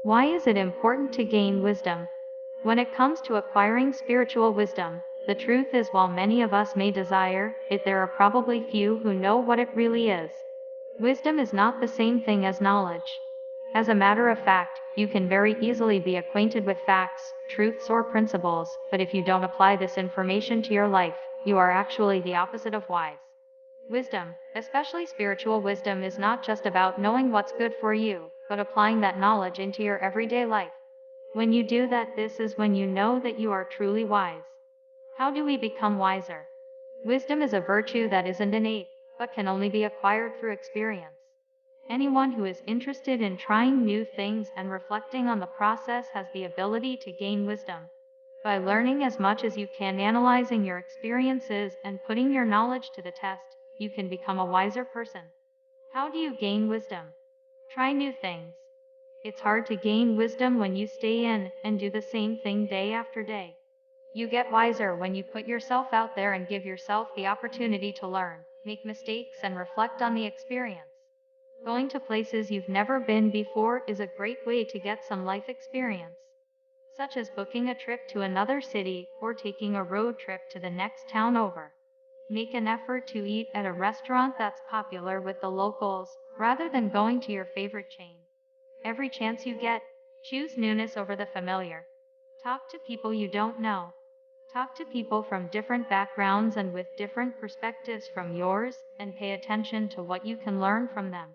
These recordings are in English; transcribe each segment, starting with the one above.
Why is it important to gain wisdom? When it comes to acquiring spiritual wisdom, the truth is while many of us may desire it, there are probably few who know what it really is. Wisdom is not the same thing as knowledge. As a matter of fact, you can very easily be acquainted with facts, truths, or principles, but if you don't apply this information to your life, you are actually the opposite of wise. Wisdom, especially spiritual wisdom, is not just about knowing what's good for you, but applying that knowledge into your everyday life. When you do that, this is when you know that you are truly wise. How do we become wiser? Wisdom is a virtue that isn't innate, but can only be acquired through experience. Anyone who is interested in trying new things and reflecting on the process has the ability to gain wisdom. By learning as much as you can, analyzing your experiences, and putting your knowledge to the test, you can become a wiser person. How do you gain wisdom? Try new things. It's hard to gain wisdom when you stay in and do the same thing day after day. You get wiser when you put yourself out there and give yourself the opportunity to learn, make mistakes, and reflect on the experience. Going to places you've never been before is a great way to get some life experience, such as booking a trip to another city or taking a road trip to the next town over. Make an effort to eat at a restaurant that's popular with the locals, rather than going to your favorite chain. Every chance you get, choose newness over the familiar. Talk to people you don't know. Talk to people from different backgrounds and with different perspectives from yours, and pay attention to what you can learn from them.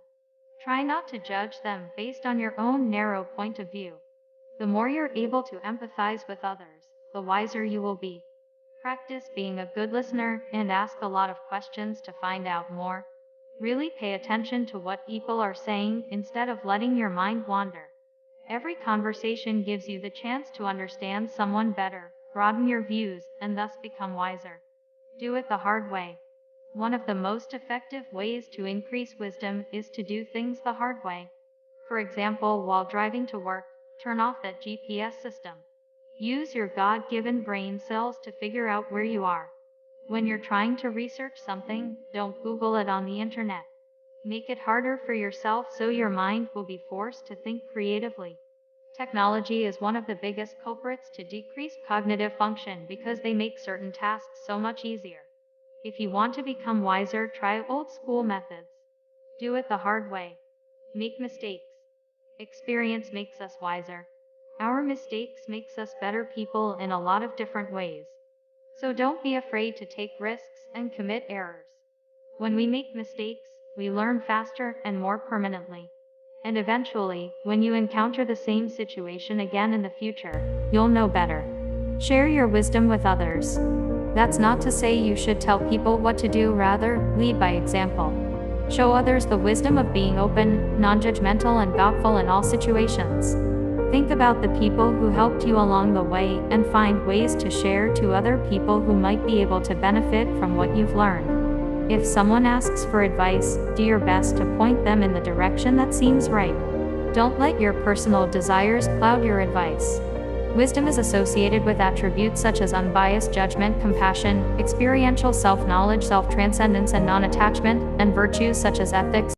Try not to judge them based on your own narrow point of view. The more you're able to empathize with others, the wiser you will be. Practice being a good listener and ask a lot of questions to find out more. Really pay attention to what people are saying instead of letting your mind wander. Every conversation gives you the chance to understand someone better, broaden your views, and thus become wiser. Do it the hard way. One of the most effective ways to increase wisdom is to do things the hard way. For example, while driving to work, turn off that GPS system. Use your God-given brain cells to figure out where you are. When you're trying to research something, don't Google it on the internet. Make it harder for yourself so your mind will be forced to think creatively. Technology is one of the biggest culprits to decrease cognitive function because they make certain tasks so much easier. If you want to become wiser, try old school methods. Do it the hard way. Make mistakes. Experience makes us wiser. Our mistakes makes us better people in a lot of different ways. So don't be afraid to take risks and commit errors. When we make mistakes, we learn faster and more permanently. And eventually, when you encounter the same situation again in the future, you'll know better. Share your wisdom with others. That's not to say you should tell people what to do, rather, lead by example. Show others the wisdom of being open, non-judgmental, and thoughtful in all situations. Think about the people who helped you along the way and find ways to share to other people who might be able to benefit from what you've learned. If someone asks for advice, do your best to point them in the direction that seems right. Don't let your personal desires cloud your advice. Wisdom is associated with attributes such as unbiased judgment, compassion, experiential self-knowledge, self-transcendence, and non-attachment, and virtues such as ethics,